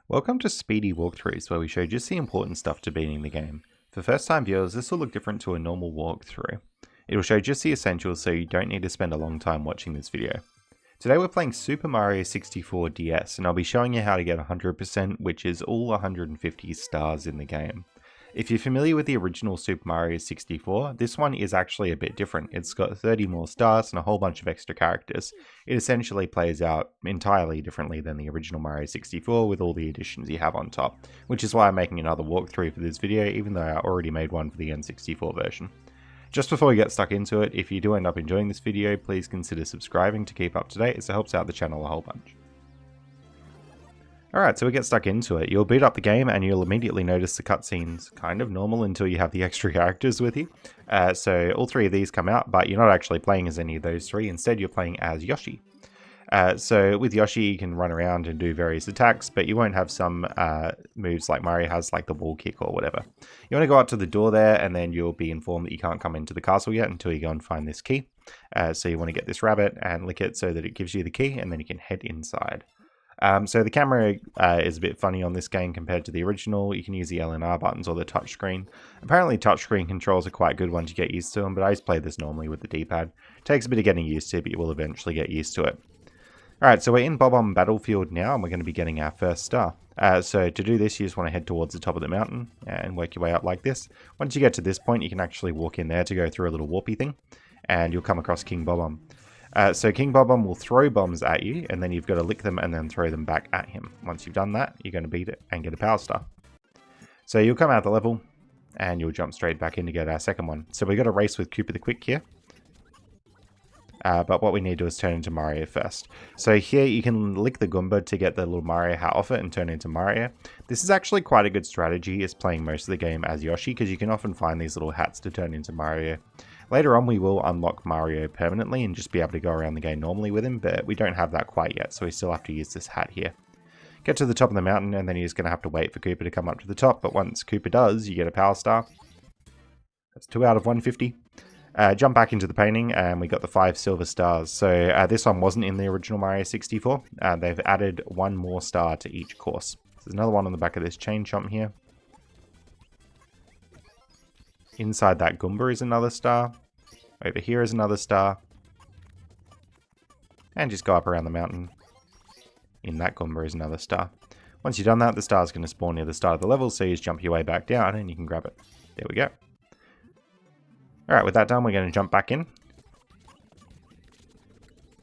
Welcome to Speedy Walkthroughs, where we show just the important stuff to beating the game. For first time viewers, this will look different to a normal walkthrough. It will show just the essentials so you don't need to spend a long time watching this video. Today we're playing Super Mario 64 DS, and I'll be showing you how to get 100%, which is all 150 stars in the game. If you're familiar with the original Super Mario 64, this one is actually a bit different. It's got 30 more stars and a whole bunch of extra characters. It essentially plays out entirely differently than the original Mario 64 with all the additions you have on top, which is why I'm making another walkthrough for this video, even though I already made one for the N64 version. Just before we get stuck into it, if you do end up enjoying this video, please consider subscribing to keep up to date, as it helps out the channel a whole bunch. Alright, so we get stuck into it. You'll beat up the game and you'll immediately notice the cutscenes kind of normal until you have the extra characters with you. So all three of these come out, but you're not actually playing as any of those three. Instead, you're playing as Yoshi. So with Yoshi, you can run around and do various attacks, but you won't have some moves like Mario has, like the wall kick or whatever. You want to go up to the door there, and then you'll be informed that you can't come into the castle yet until you go and find this key. So you want to get this rabbit and lick it so that it gives you the key, and then you can head inside. So the camera is a bit funny on this game compared to the original. You can use the L and R buttons or the touchscreen. Apparently touchscreen controls are quite good once you get used to them, but I just play this normally with the D-pad. Takes a bit of getting used to, but you will eventually get used to it. Alright, so we're in Bob-omb Battlefield now, and we're going to be getting our first star. So to do this, you just want to head towards the top of the mountain and work your way up like this. Once you get to this point, you can actually walk in there to go through a little warpy thing, and you'll come across King Bob-omb. So King Bob-omb will throw bombs at you, and then you've got to lick them and then throw them back at him. Once you've done that, you're going to beat it and get a power star. So you'll come out the level, and you'll jump straight back in to get our second one. So we've got a race with Koopa the Quick here. But what we need to do is turn into Mario first. So here you can lick the Goomba to get the little Mario hat off it and turn into Mario. This is actually quite a good strategy, is playing most of the game as Yoshi, because you can often find these little hats to turn into Mario. Later on we will unlock Mario permanently and just be able to go around the game normally with him, but we don't have that quite yet, so we still have to use this hat here. Get to the top of the mountain, and then you're just going to have to wait for Koopa to come up to the top, but once Koopa does, you get a power star. That's 2 out of 150. Jump back into the painting, and we got the 5 silver stars. So this one wasn't in the original Mario 64. They've added 1 more star to each course. So there's another one on the back of this chain chomp here. Inside that Goomba is another star. Over here is another star. And just go up around the mountain. In that Goomba is another star. Once you've done that, the star is going to spawn near the start of the level, so you just jump your way back down and you can grab it. There we go. Alright, with that done, we're going to jump back in.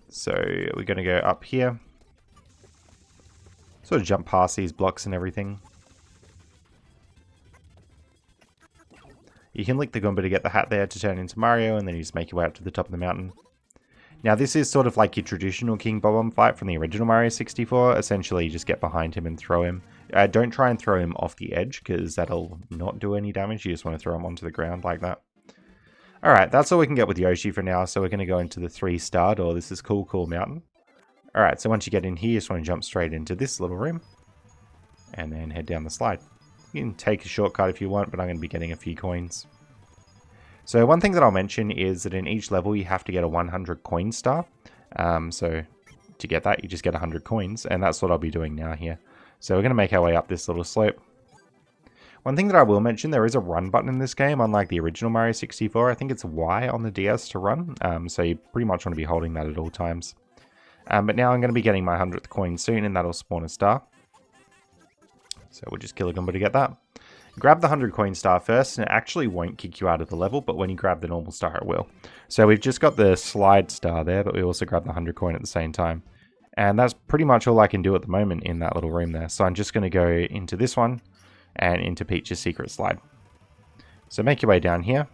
So we're going to go up here. Sort of jump past these blocks and everything. You can lick the Goomba to get the hat there to turn into Mario, and then you just make your way up to the top of the mountain. Now this is sort of like your traditional King Bob-omb fight from the original Mario 64. Essentially, you just get behind him and throw him. Don't try and throw him off the edge, because that'll not do any damage. You just want to throw him onto the ground like that. Alright, that's all we can get with Yoshi for now, so we're going to go into the 3-star door. This is Cool Cool Mountain. Alright, so once you get in here, you just want to jump straight into this little room, and then head down the slide. You can take a shortcut if you want, but I'm going to be getting a few coins. So one thing that I'll mention is that in each level you have to get a 100 coin star. So to get that, you just get 100 coins, and that's what I'll be doing now here. So we're going to make our way up this little slope. One thing that I will mention, there is a run button in this game, unlike the original Mario 64. I think it's Y on the DS to run, so you pretty much want to be holding that at all times. But now I'm going to be getting my 100th coin soon, and that'll spawn a star. So we'll just kill a Goomba to get that. Grab the 100 coin star first, and it actually won't kick you out of the level, but when you grab the normal star, it will. So we've just got the slide star there, but we also grab the 100 coin at the same time. And that's pretty much all I can do at the moment in that little room there. So I'm just going to go into this one, and into Peach's secret slide. So make your way down here.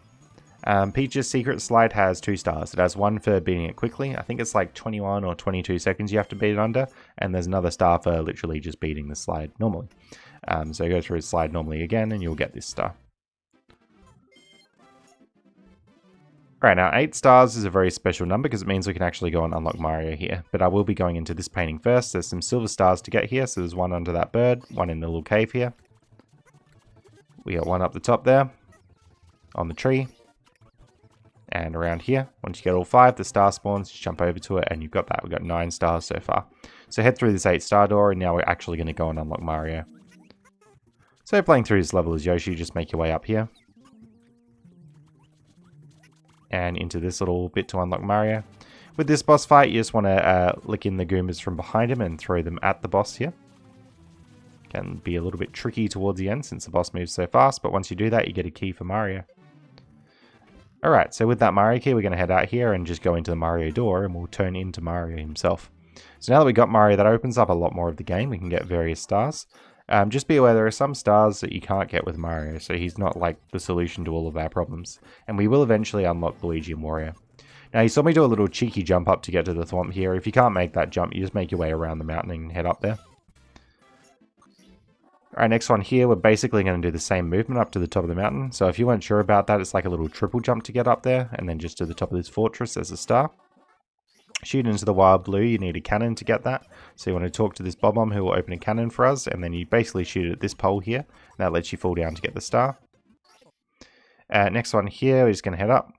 Peach's secret slide has 2 stars. It has 1 for beating it quickly. I think it's like 21 or 22 seconds you have to beat it under. And there's another star for literally just beating the slide normally. So go through the slide normally again and you'll get this star. Alright, now 8 stars is a very special number because it means we can actually go and unlock Mario here. But I will be going into this painting first. There's some silver stars to get here. So there's 1 under that bird, 1 in the little cave here. We got 1 up the top there, on the tree, and around here. Once you get all 5, the star spawns, just jump over to it, and you've got that. We've got 9 stars so far. So head through this 8-star door, and now we're actually going to go and unlock Mario. So playing through this level as Yoshi, just make your way up here. And into this little bit to unlock Mario. With this boss fight, you just want to lick in the Goombas from behind him and throw them at the boss here. Can be a little bit tricky towards the end since the boss moves so fast, but once you do that, you get a key for Mario. Alright, so with that Mario key, we're going to head out here and just go into the Mario door, and we'll turn into Mario himself. So now that we got Mario, that opens up a lot more of the game. We can get various stars. Just be aware there are some stars that you can't get with Mario, so he's not like the solution to all of our problems. And we will eventually unlock Luigi and Wario. Now, you saw me do a little cheeky jump up to get to the thwomp here. If you can't make that jump, you just make your way around the mountain and head up there. Alright, next one here, we're basically going to do the same movement up to the top of the mountain. So if you weren't sure about that, it's like a little triple jump to get up there, and then just to the top of this fortress as a star. Shoot into the wild blue, you need a cannon to get that. So you want to talk to this Bob-omb who will open a cannon for us, and then you basically shoot it at this pole here. And that lets you fall down to get the star. Next one here, we're just going to head up.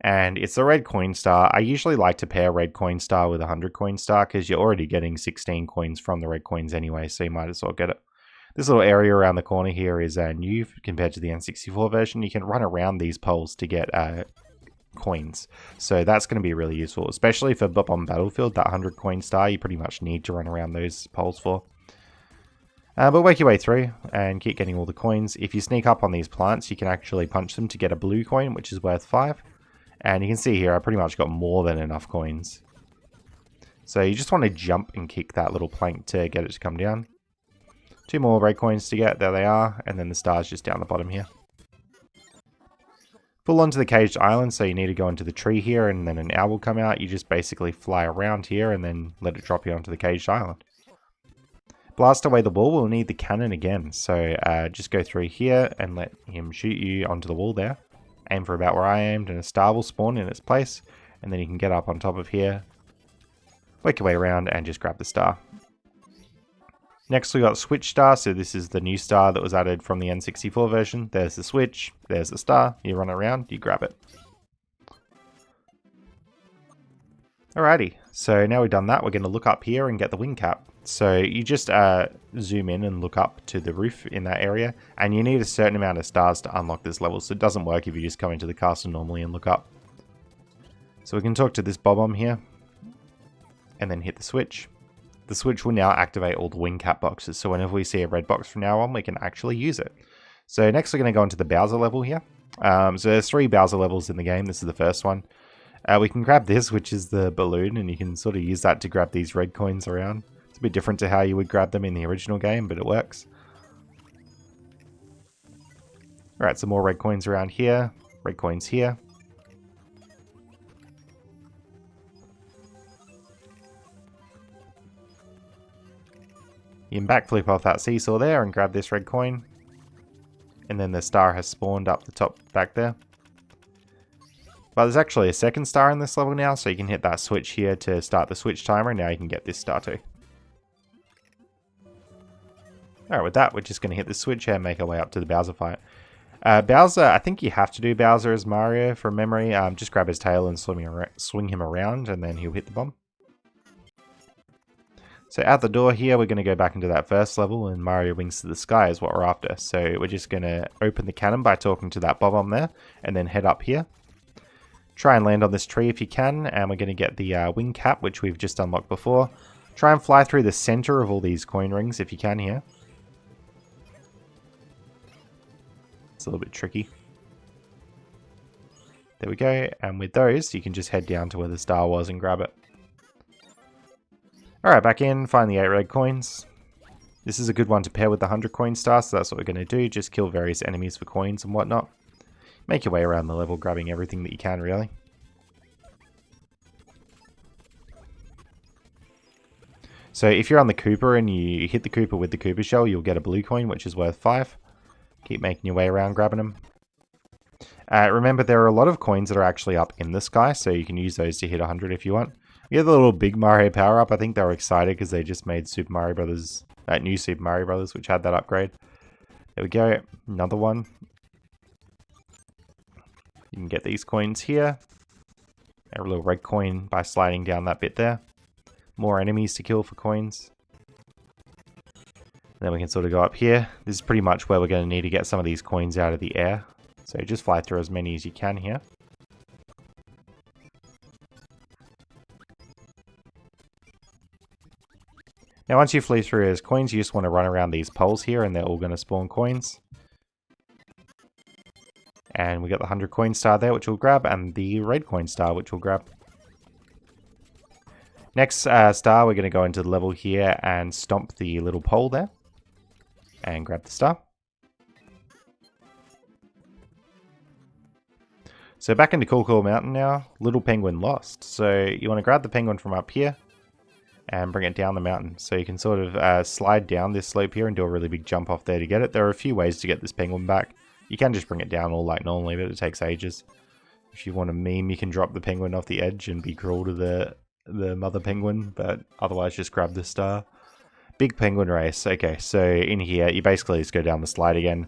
And it's the red coin star. I usually like to pair red coin star with a 100 coin star because you're already getting 16 coins from the red coins anyway, so you might as well get it. This little area around the corner here is new compared to the N64 version. You can run around these poles to get coins, so that's going to be really useful, especially for Bob-omb Battlefield. That 100 coin star you pretty much need to run around those poles for. But work your way through and keep getting all the coins. If you sneak up on these plants, you can actually punch them to get a blue coin, which is worth 5. And you can see here, I pretty much got more than enough coins. So you just want to jump and kick that little plank to get it to come down. 2 more red coins to get, there they are, and then the star's just down the bottom here. Pull onto the caged island, so you need to go into the tree here, and then an owl will come out. You just basically fly around here and then let it drop you onto the caged island. Blast away the wall, we'll need the cannon again, so just go through here and let him shoot you onto the wall there. Aim for about where I aimed, and a star will spawn in its place, and then you can get up on top of here, work your way around, and just grab the star. Next we got Switch Star, so this is the new star that was added from the N64 version. There's the switch, there's the star, you run around, you grab it. Alrighty, so now we've done that, we're going to look up here and get the wing cap. So you just zoom in and look up to the roof in that area, and you need a certain amount of stars to unlock this level, so it doesn't work if you just come into the castle normally and look up. So we can talk to this Bob-omb here, and then hit the switch. The switch will now activate all the wing cap boxes, so whenever we see a red box from now on, we can actually use it. So next we're going to go into the Bowser level here. So there's 3 Bowser levels in the game, this is the first one. We can grab this, which is the balloon, and you can sort of use that to grab these red coins around. It's a bit different to how you would grab them in the original game, but it works. Alright, some more red coins around here, red coins here. You can backflip off that seesaw there and grab this red coin. And then the star has spawned up the top back there. But there's actually a second star in this level now, so you can hit that switch here to start the switch timer, and now you can get this star too. Alright, with that, we're just going to hit the switch here and make our way up to the Bowser fight. Bowser, I think you have to do Bowser as Mario from memory. Just grab his tail and swing him around, and then he'll hit the bomb. So out the door here, we're going to go back into that first level, and Mario Wings to the Sky is what we're after. So we're just going to open the cannon by talking to that Bob-omb there, and then head up here. Try and land on this tree if you can, and we're going to get the wing cap, which we've just unlocked before. Try and fly through the center of all these coin rings if you can here. It's a little bit tricky. There we go, and with those, you can just head down to where the star was and grab it. Alright, back in, find the 8 red coins. This is a good one to pair with the 100 coin star, so that's what we're going to do. Just kill various enemies for coins and whatnot. Make your way around the level, grabbing everything that you can, really. So if you're on the Koopa and you hit the Koopa with the Koopa shell, you'll get a blue coin, which is worth 5. Keep making your way around, grabbing them. Remember, there are a lot of coins that are actually up in the sky, so you can use those to hit 100 if you want. We have the little big Mario power-up. I think they were excited because they just made Super Mario Brothers, new Super Mario Brothers, which had that upgrade. There we go, another one. You can get these coins here. A little red coin by sliding down that bit there. more enemies to kill for coins. Then we can sort of go up here. This is pretty much where we're going to need to get some of these coins out of the air. So just fly through as many as you can here. Now once you flew through as coins, you just want to run around these poles here and they're all going to spawn coins. And we got the 100 coin star there, which we'll grab, and the red coin star, which we'll grab. Next star, we're going to go into the level here and stomp the little pole there. And grab the star. So back into Cool Mountain now. Little penguin lost. So you want to grab the penguin from up here and bring it down the mountain. So you can sort of slide down this slope here and do a really big jump off there to get it. There are a few ways to get this penguin back. You can just bring it down all like normally, but it takes ages. If you want a meme, you can drop the penguin off the edge and be cruel to the mother penguin, but otherwise just grab the star. Big penguin race. Okay, so in here, you basically just go down the slide again.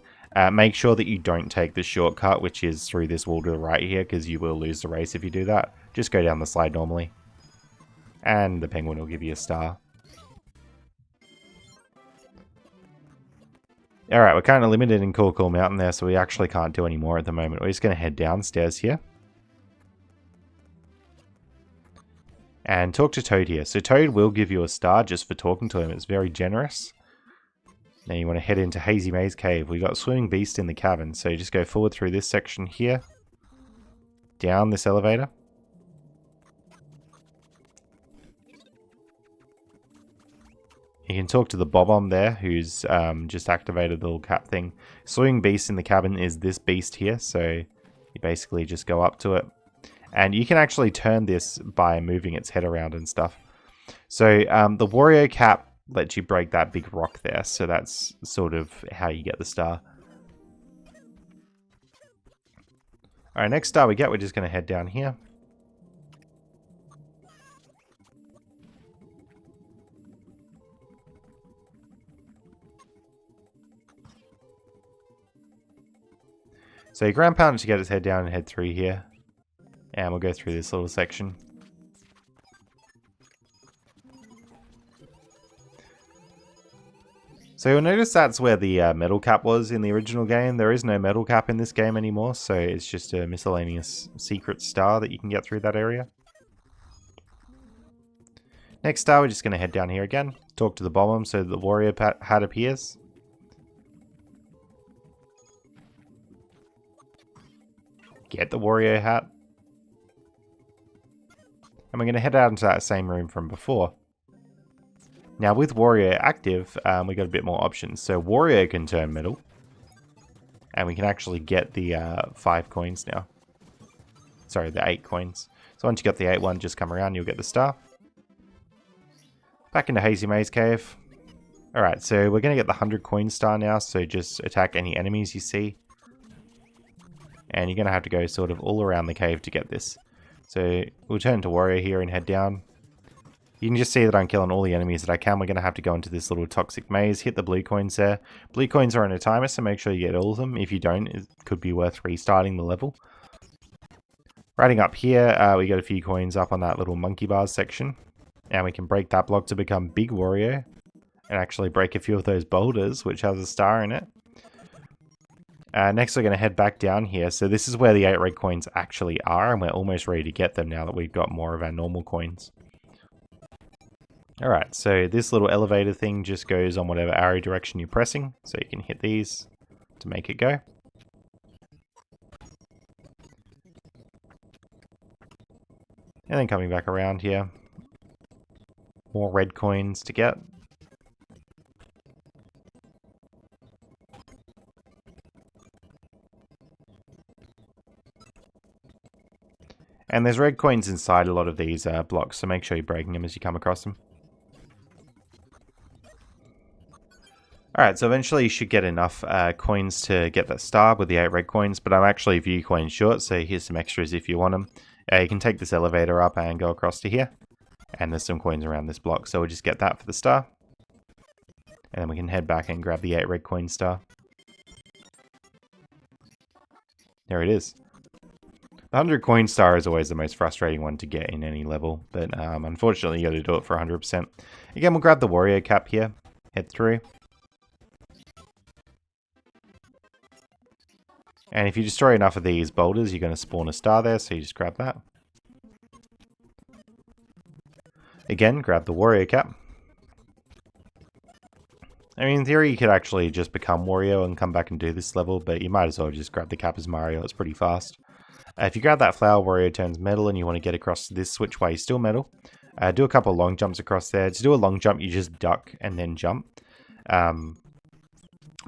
Make sure that you don't take the shortcut, which is through this wall to the right here, because you will lose the race if you do that. Just go down the slide normally. And the penguin will give you a star. Alright, we're kind of limited in Cool Mountain there, so we actually can't do any more at the moment. We're just going to head downstairs here. And talk to Toad here. So Toad will give you a star just for talking to him. It's very generous. Now you want to head into Hazy Maze Cave. We got Swimming Beast in the cavern, so you just go forward through this section here. Down this elevator. You can talk to the Bob-omb there, who's just activated the little cap thing. Swimming Beast in the cabin is this beast here, so you basically just go up to it. And you can actually turn this by moving its head around and stuff. So the Wario cap lets you break that big rock there, so that's sort of how you get the star. Alright, next star we get, we're just going to head down here. So you ground pound it to get its head down and head through here. And we'll go through this little section. So you'll notice that's where the metal cap was in the original game. There is no metal cap in this game anymore, so it's just a miscellaneous secret star that you can get through that area. Next star, we're just going to head down here again. Talk to the Bob-omb so that the warrior hat appears. Get the Wario hat. And we're going to head out into that same room from before. Now with Wario active, we got a bit more options. So Wario can turn metal. And we can actually get the 5 coins now. Sorry, the 8 coins. So once you got the 8 one, just come around, you'll get the star. Back into Hazy Maze Cave. Alright, so we're going to get the 100 coin star now, so just attack any enemies you see. And you're going to have to go sort of all around the cave to get this. So we'll turn to Wario here and head down. You can just see that I'm killing all the enemies that I can. We're going to have to go into this little toxic maze, hit the blue coins there. Blue coins are on a timer, so make sure you get all of them. If you don't, it could be worth restarting the level. Riding up here, we got a few coins up on that little monkey bars section. And we can break that block to become Big Wario. And actually break a few of those boulders, which has a star in it. Next we're going to head back down here. So this is where the 8 red coins actually are, and we're almost ready to get them now that we've got more of our normal coins. Alright, so this little elevator thing just goes on whatever arrow direction you're pressing, so you can hit these to make it go. And then coming back around here, more red coins to get. And there's red coins inside a lot of these blocks, so make sure you're breaking them as you come across them. Alright, so eventually you should get enough coins to get that star with the 8 red coins, but I'm actually a few coins short, so here's some extras if you want them. You can take this elevator up and go across to here, and there's some coins around this block, so we'll just get that for the star. And then we can head back and grab the 8 red coin star. There it is. The 100 coin star is always the most frustrating one to get in any level, but unfortunately you got to do it for 100%. Again, we'll grab the warrior cap here, head through. And if you destroy enough of these boulders, you're going to spawn a star there, so you just grab that. Again, grab the warrior cap. I mean, in theory, you could actually just become Wario and come back and do this level, but you might as well just grab the cap as Mario. It's pretty fast. If you grab that flower, Wario turns metal, and you want to get across this switch while you're still metal. Do a couple of long jumps across there. To do a long jump, you just duck and then jump.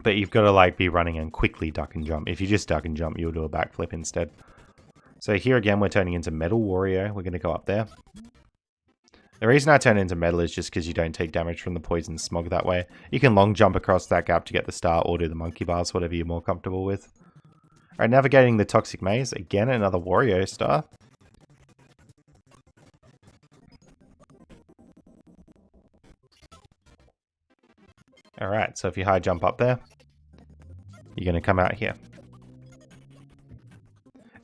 But you've got to like be running and quickly duck and jump. If you just duck and jump, you'll do a backflip instead. So here again, we're turning into Metal Wario. We're going to go up there. The reason I turn into metal is just because you don't take damage from the poison smog that way. You can long jump across that gap to get the star or do the monkey bars, whatever you're more comfortable with. Alright, navigating the toxic maze. Again, another Wario star. Alright, so if you high jump up there, you're going to come out here.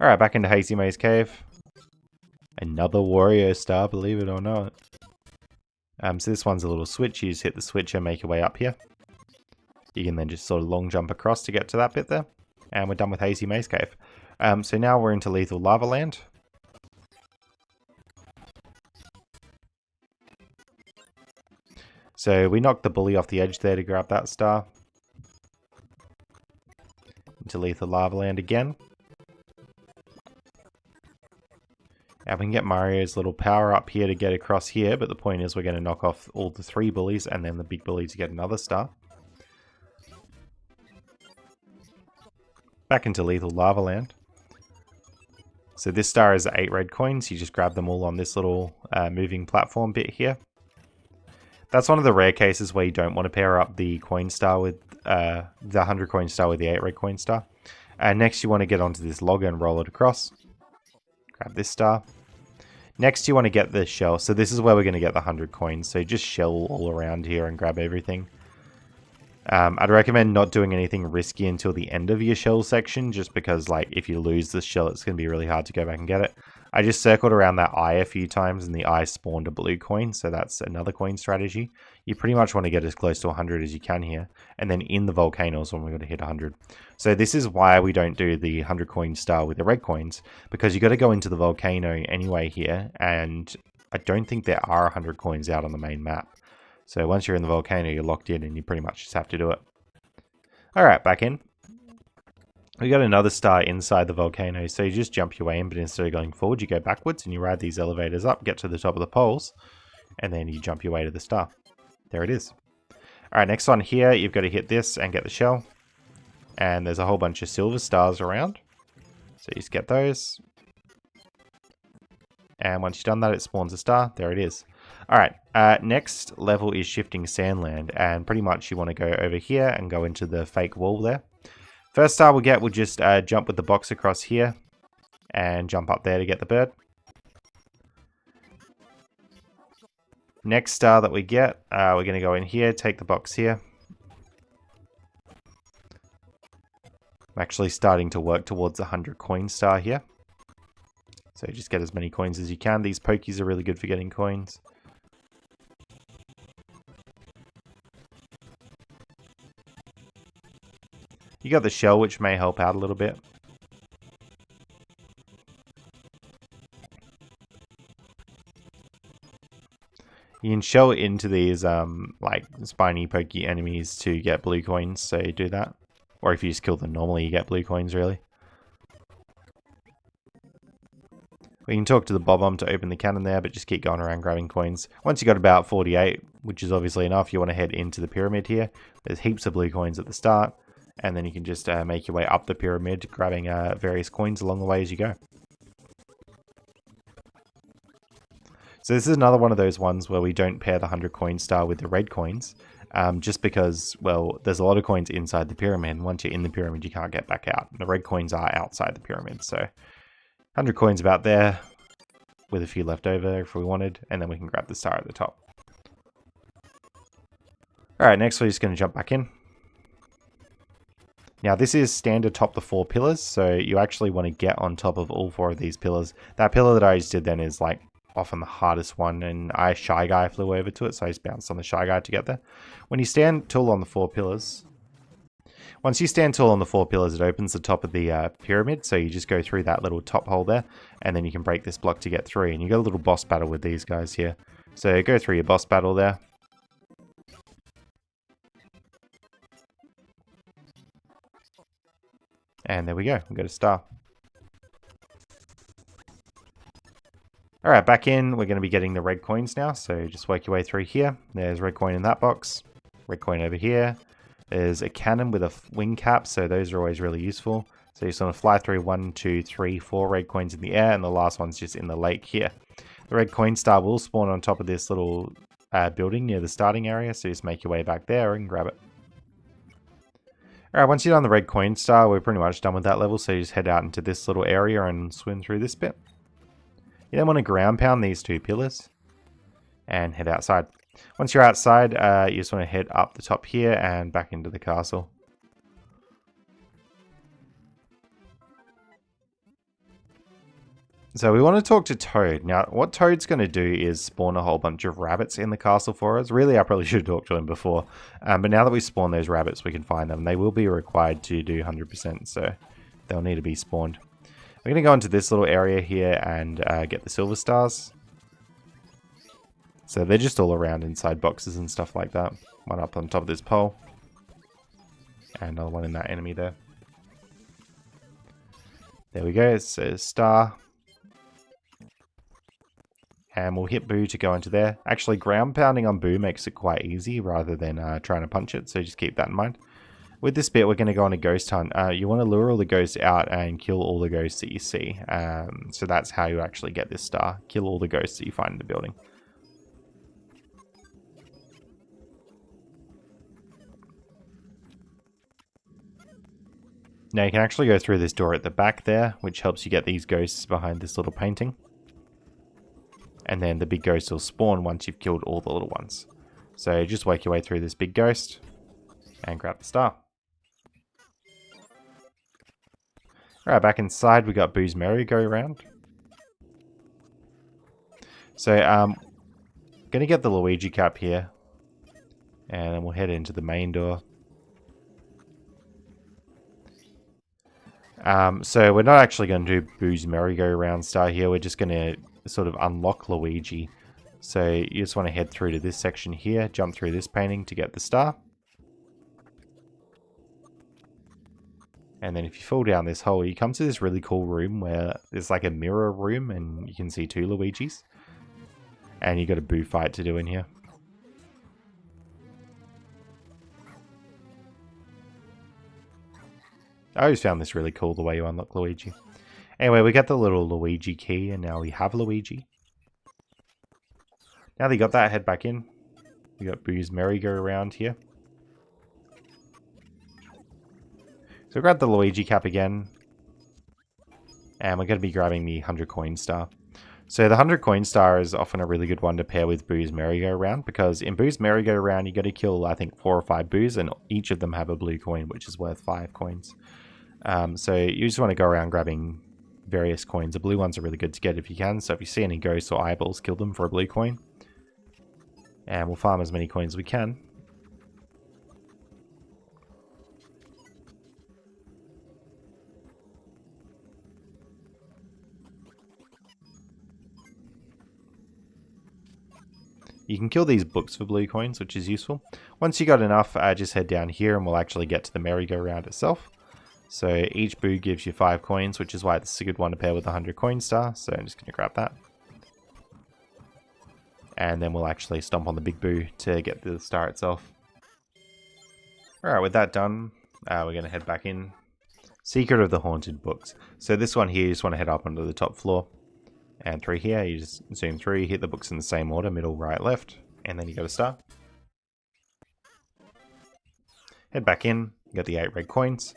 Alright, back into Hazy Maze Cave. Another Wario star, believe it or not. So this one's a little switch. You just hit the switch and make your way up here. You can then just sort of long jump across to get to that bit there. And we're done with Hazy Maze Cave. So now we're into Lethal Lava Land. So we knocked the bully off the edge there to grab that star. Into Lethal Lava Land again. And we can get Mario's little power up here to get across here, but the point is we're going to knock off all the 3 bullies and then the big bully to get another star. Back into Lethal Lava Land. So this star is 8 red coins. You just grab them all on this little moving platform bit here. That's one of the rare cases where you don't want to pair up the coin star with the 100 coin star with the 8 red coin star. Next you want to get onto this log and roll it across. Grab this star. Next you want to get the shell. So this is where we're going to get the 100 coins. So just shell all around here and grab everything. I'd recommend not doing anything risky until the end of your shell section, just because like if you lose the shell, it's going to be really hard to go back and get it. I just circled around that eye a few times and the eye spawned a blue coin, so that's another coin strategy. You pretty much want to get as close to 100 as you can here, and then in the volcanoes when we're going to hit 100. So this is why we don't do the 100 coin star with the red coins, because you got to go into the volcano anyway here, and I don't think there are 100 coins out on the main map. So once you're in the volcano, you're locked in and you pretty much just have to do it. Alright, back in. We got another star inside the volcano, so you just jump your way in, but instead of going forward, you go backwards and you ride these elevators up, get to the top of the poles, and then you jump your way to the star. There it is. Alright, next one here, you've got to hit this and get the shell. And there's a whole bunch of silver stars around. So you just get those. And once you've done that, it spawns a star. There it is. Alright, next level is Shifting Sandland, and pretty much you want to go over here and go into the fake wall there. First star we'll get, we'll just jump with the box across here and jump up there to get the bird. Next star that we get, we're going to go in here, take the box here. I'm actually starting to work towards the 100 coin star here. So just get as many coins as you can. These pokies are really good for getting coins. You got the shell, which may help out a little bit. You can shell into these like spiny pokey enemies to get blue coins, so you do that. Or if you just kill them normally, you get blue coins really. We can talk to the Bob-omb to open the cannon there, but just keep going around grabbing coins. Once you got about 48, which is obviously enough, you want to head into the pyramid here. There's heaps of blue coins at the start. And then you can just make your way up the pyramid, grabbing various coins along the way as you go. So this is another one of those ones where we don't pair the 100 coin star with the red coins. Just because, well, there's a lot of coins inside the pyramid. And once you're in the pyramid, you can't get back out. The red coins are outside the pyramid. So 100 coins about there, with a few left over if we wanted. And then we can grab the star at the top. Alright, next we're just going to jump back in. Now this is stand atop the 4 pillars, so you actually want to get on top of all 4 of these pillars. That pillar that I just did then is like often the hardest one, and Shy Guy flew over to it, so I just bounced on the Shy Guy to get there. When you stand tall on the 4 pillars, once you stand tall on the 4 pillars, it opens the top of the pyramid, so you just go through that little top hole there, and then you can break this block to get through, and you got a little boss battle with these guys here. So go through your boss battle there. And there we go, we got a star. Alright, back in, we're going to be getting the red coins now, so just work your way through here. There's red coin in that box, red coin over here. There's a cannon with a wing cap, so those are always really useful. So you just want to fly through 1, 2, 3, 4 red coins in the air, and the last one's just in the lake here. The red coin star will spawn on top of this little building near the starting area, so just make your way back there and grab it. Alright, once you're done the red coin star, we're pretty much done with that level, so you just head out into this little area and swim through this bit. You then want to ground pound these 2 pillars and head outside. Once you're outside, you just want to head up the top here and back into the castle. So we want to talk to Toad. Now, what Toad's going to do is spawn a whole bunch of rabbits in the castle for us. Really, I probably should have talked to him before. But now that we spawn those rabbits, we can find them. They will be required to do 100%, so they'll need to be spawned. We're going to go into this little area here and get the silver stars. So they're just all around inside boxes and stuff like that. One up on top of this pole. And another one in that enemy there. There we go, it says star. And we'll hit Boo to go into there. Actually, ground pounding on Boo makes it quite easy rather than trying to punch it, so just keep that in mind. With this bit, we're going to go on a ghost hunt. You want to lure all the ghosts out and kill all the ghosts that you see. So that's how you actually get this star. Kill all the ghosts that you find in the building. Now you can actually go through this door at the back there, which helps you get these ghosts behind this little painting. And then the big ghost will spawn once you've killed all the little ones. So just work your way through this big ghost and grab the star. Alright, back inside we got Boo's merry-go-round. So gonna get the Luigi cap here. And then we'll head into the main door. So we're not actually going to do Boo's merry-go-round star here. We're just going to sort of unlock Luigi. So you just want to head through to this section here, jump through this painting to get the star. And then if you fall down this hole, you come to this really cool room where there's like a mirror room and you can see 2 Luigis. And you got a Boo fight to do in here. I always found this really cool, the way you unlock Luigi. Anyway, we got the little Luigi key, and now we have Luigi. Now that you got that, head back in. We got Boo's merry-go-round here. So grab the Luigi cap again. And we're going to be grabbing the 100 coin star. So the 100 coin star is often a really good one to pair with Boo's merry-go-round, because in Boo's merry-go-round you got to kill, I think, 4 or 5 Boos, and each of them have a blue coin, which is worth 5 coins. So you just want to go around grabbing various coins. The blue ones are really good to get if you can, so if you see any ghosts or eyeballs, kill them for a blue coin. And we'll farm as many coins as we can. You can kill these books for blue coins, which is useful. Once you got enough, just head down here and we'll actually get to the merry-go-round itself. So each Boo gives you 5 coins, which is why this is a good one to pair with the 100 coin star. So I'm just going to grab that. And then we'll actually stomp on the big Boo to get the star itself. Alright, with that done, we're going to head back in. Secret of the Haunted Books. So this one here, you just want to head up onto the top floor. And through here, you just zoom through, you hit the books in the same order, middle, right, left. And then you got a star. Head back in, you got the 8 red coins.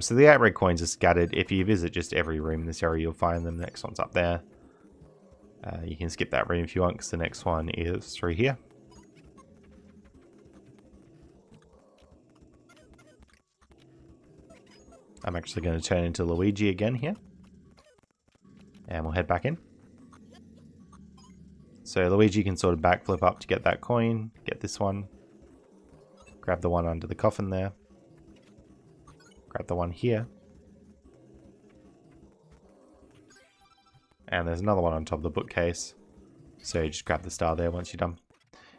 So the 8 red coins are scattered. If you visit just every room in this area, you'll find them. The next one's up there. You can skip that room if you want, because the next one is through here. I'm actually going to turn into Luigi again here. And we'll head back in. So Luigi can sort of backflip up to get that coin, get this one. Grab the one under the coffin there. Grab the one here. And there's another one on top of the bookcase. So you just grab the star there once you're done.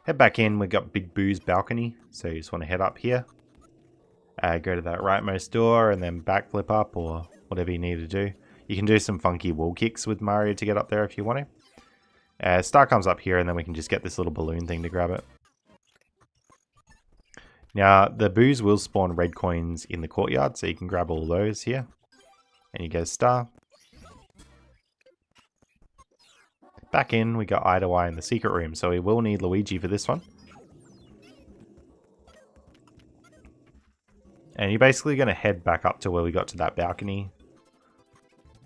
Head back in, we've got Big Boo's balcony. So you just want to head up here. Go to that rightmost door and then backflip up or whatever you need to do. You can do some funky wall kicks with Mario to get up there if you want to. Star comes up here and then we can just get this little balloon thing to grab it. Now, the Boos will spawn red coins in the courtyard, so you can grab all those here. And you get a star. Back in, we got Eye to Eye in the secret room, so we will need Luigi for this one. And you're basically going to head back up to where we got to that balcony.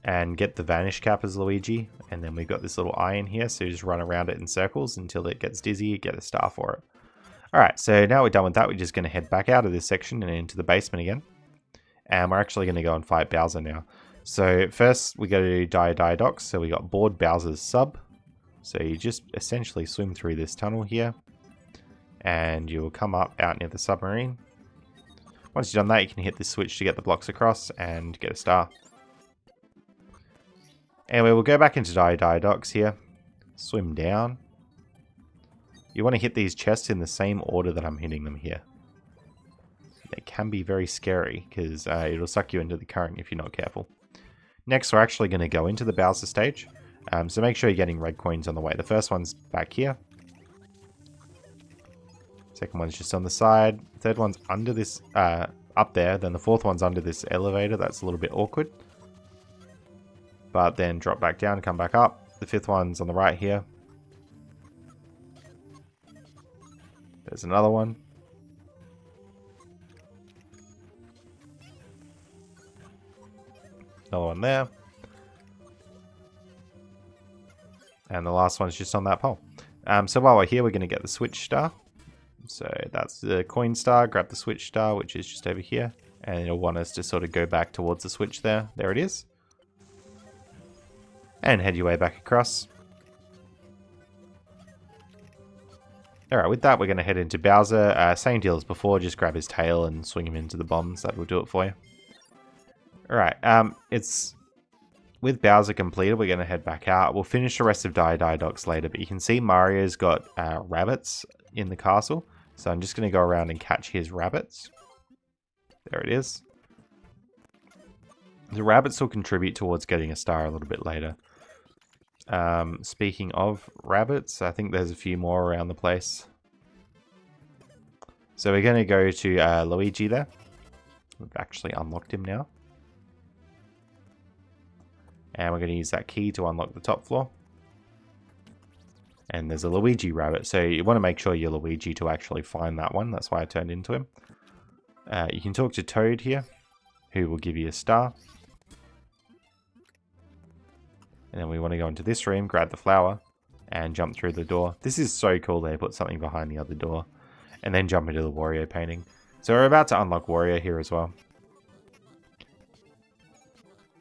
And get the vanish cap as Luigi. And then we've got this little eye in here, so you just run around it in circles until it gets dizzy, get a star for it. Alright, so now we're done with that, we're just going to head back out of this section and into the basement again. And we're actually going to go and fight Bowser now. So first we go to Diodox, so we got board Bowser's sub. So you just essentially swim through this tunnel here. And you'll come up out near the submarine. Once you've done that, you can hit this switch to get the blocks across and get a star. Anyway, we'll go back into Diodox here. Swim down. You want to hit these chests in the same order that I'm hitting them here. They can be very scary because it'll suck you into the current if you're not careful. Next, we're actually going to go into the Bowser stage. So make sure you're getting red coins on the way. The first one's back here. Second one's just on the side. Third one's under this, up there. Then the fourth one's under this elevator. That's a little bit awkward. But then drop back down and come back up. The fifth one's on the right here. There's another one. Another one there. And the last one's just on that pole. So while we're here, we're going to get the switch star. So that's the coin star. Grab the switch star, which is just over here. And it'll want us to sort of go back towards the switch there. There it is. And head your way back across. Alright, with that, we're going to head into Bowser. Same deal as before, just grab his tail and swing him into the bombs. That will do it for you. Alright, it's with Bowser completed, we're going to head back out. We'll finish the rest of Diodox later, but you can see Mario's got rabbits in the castle. So I'm just going to go around and catch his rabbits. There it is. The rabbits will contribute towards getting a star a little bit later. Speaking of rabbits, I think there's a few more around the place. So we're going to go to Luigi there. We've actually unlocked him now. And we're going to use that key to unlock the top floor. And there's a Luigi rabbit, so you want to make sure you're Luigi to actually find that one. That's why I turned into him. You can talk to Toad here, who will give you a star. And then we want to go into this room, grab the flower, and jump through the door. This is so cool, they put something behind the other door. And then jump into the Wario painting. So we're about to unlock Wario here as well.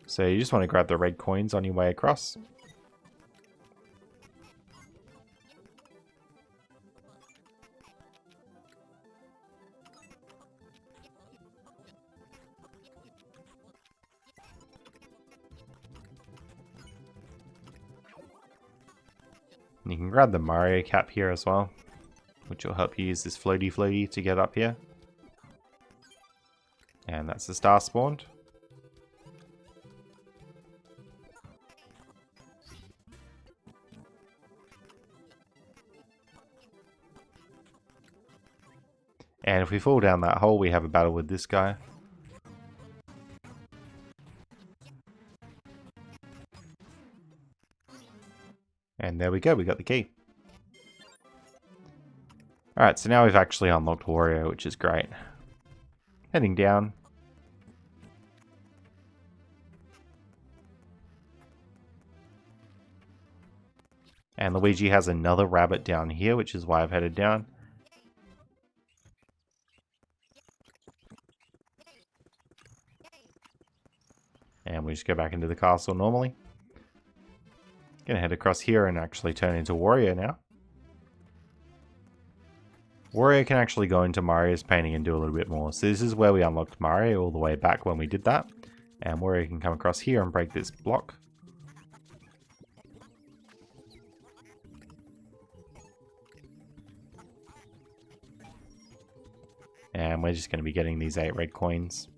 So you just want to grab the red coins on your way across. And you can grab the Mario cap here as well, which will help you use this floaty to get up here. And that's the star spawned. And if we fall down that hole, we have a battle with this guy. And there we go, we got the key. Alright, so now we've actually unlocked Wario, which is great. Heading down. And Luigi has another rabbit down here, which is why I've headed down. And we just go back into the castle normally. Gonna head across here and actually turn into Warrior now. Warrior can actually go into Mario's painting and do a little bit more. So this is where we unlocked Mario all the way back when we did that. And Warrior can come across here and break this block. And we're just going to be getting these 8 red coins.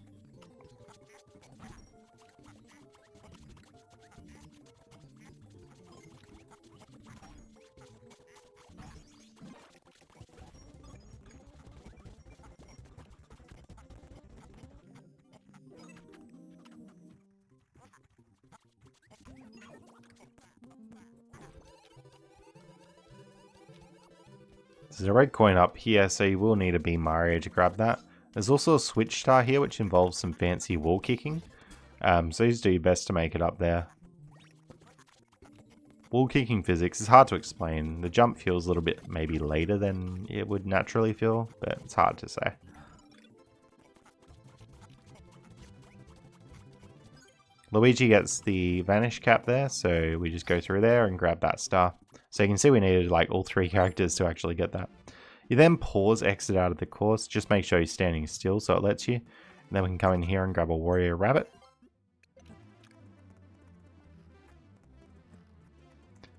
There's a red coin up here, so you will need to be Mario to grab that. There's also a switch star here, which involves some fancy wall kicking. So just do your best to make it up there. Wall kicking physics is hard to explain. The jump feels a little bit maybe later than it would naturally feel, but it's hard to say. Luigi gets the vanish cap there, so we just go through there and grab that star. So you can see we needed like all 3 characters to actually get that. You then pause, exit out of the course. Just make sure you're standing still so it lets you. And then we can come in here and grab a warrior rabbit.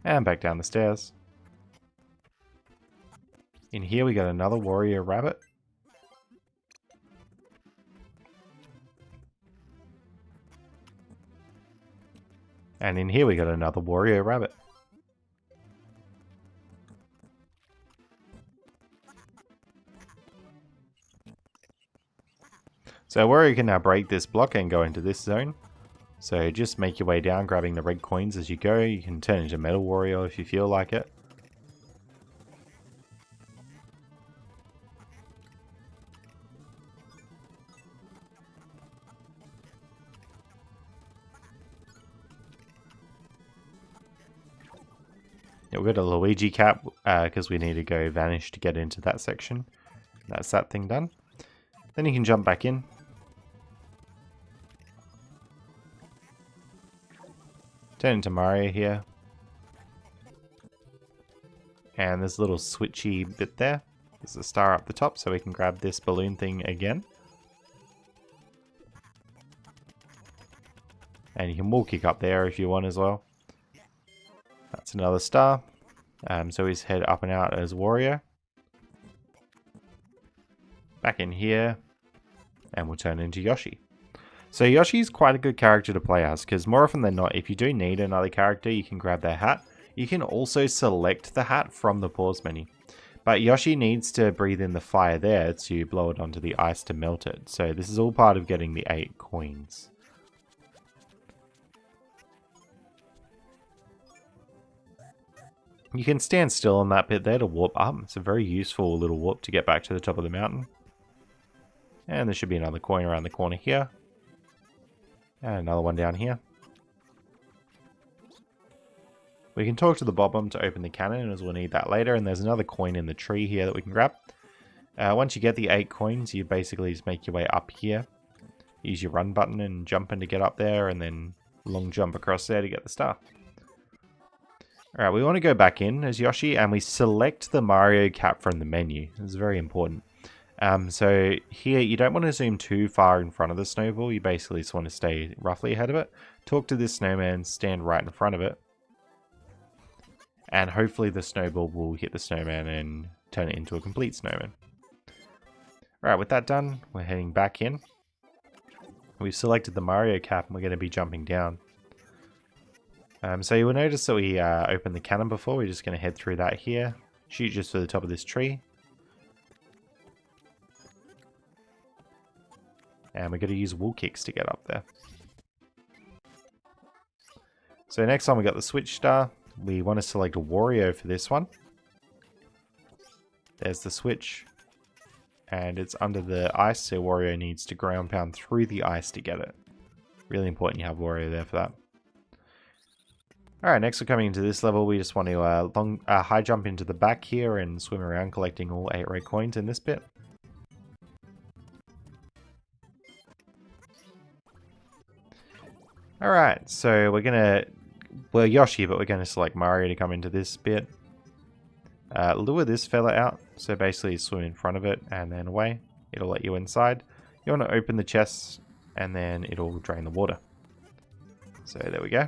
And back down the stairs. In here we got another warrior rabbit. And in here we got another warrior rabbit. So Warrior can now break this block and go into this zone. So just make your way down, grabbing the red coins as you go. You can turn into Metal Warrior if you feel like it. Yeah, we've got a Luigi cap because we need to go vanish to get into that section. That's that thing done. Then you can jump back in. Turn into Mario here. And there's a little switchy bit there. There's a star up the top, so we can grab this balloon thing again. And you can wall kick up there if you want as well. That's another star. So he's head up and out as Warrior. Back in here. And we'll turn into Yoshi. So Yoshi's quite a good character to play as, because more often than not, if you do need another character, you can grab their hat. You can also select the hat from the pause menu. But Yoshi needs to breathe in the fire there to blow it onto the ice to melt it. So this is all part of getting the 8 coins. You can stand still on that bit there to warp up. It's a very useful little warp to get back to the top of the mountain. And there should be another coin around the corner here. And another one down here. We can talk to the Bob-omb to open the cannon, as we'll need that later. And there's another coin in the tree here that we can grab. Once you get the 8 coins, you basically just make your way up here. Use your run button and jump in to get up there, and then long jump across there to get the star. Alright, we want to go back in as Yoshi, and we select the Mario cap from the menu. This is very important. So here, you don't want to zoom too far in front of the snowball. You basically just want to stay roughly ahead of it. Talk to this snowman, stand right in front of it. And hopefully the snowball will hit the snowman and turn it into a complete snowman. Alright, with that done, we're heading back in. We've selected the Mario cap and we're going to be jumping down. So you will notice that we opened the cannon before. We're just going to head through that here. Shoot just for the top of this tree. And we're going to use wall kicks to get up there. So next time we got the switch star. We want to select a Wario for this one. There's the switch. And it's under the ice, so Wario needs to ground pound through the ice to get it. Really important you have Wario there for that. Alright, next we're coming into this level. We just want to high jump into the back here and swim around collecting all 8 red coins in this bit. Alright, so we're gonna... Well, Yoshi, but we're gonna select Mario to come into this bit. Lure this fella out. So basically swim in front of it and then away. It'll let you inside. You want to open the chests and then it'll drain the water. So there we go.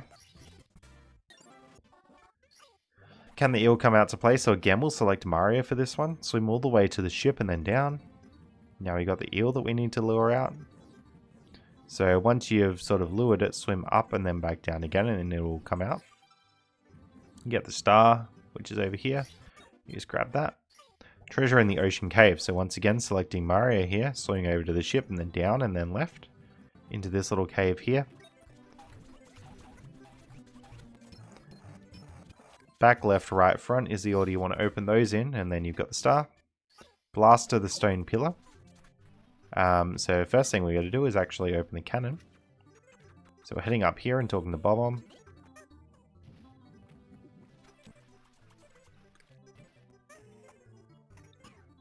Can the eel come out to play? So again, we'll select Mario for this one. Swim all the way to the ship and then down. Now we got the eel that we need to lure out. So once you've sort of lured it, swim up and then back down again and it will come out. You get the star, which is over here. You just grab that. Treasure in the ocean cave. So once again, selecting Mario here, swimming over to the ship and then down and then left into this little cave here. Back, left, right, front is the order you want to open those in, and then you've got the star. Blaster the stone pillar. So first thing we got to do is actually open the cannon. So we're heading up here and talking to Bob-omb.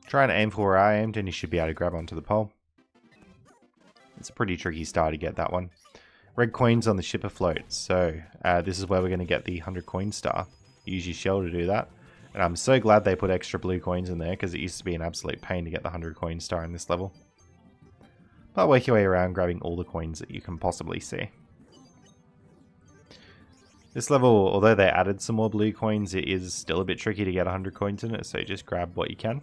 Try and aim for where I aimed and you should be able to grab onto the pole. It's a pretty tricky star to get that one. Red coins on the ship afloat. So this is where we're going to get the 100 coin star. Use your shell to do that. And I'm so glad they put extra blue coins in there because it used to be an absolute pain to get the 100 coin star in this level. But work your way around grabbing all the coins that you can possibly see. This level, although they added some more blue coins, it is still a bit tricky to get 100 coins in it, so just grab what you can.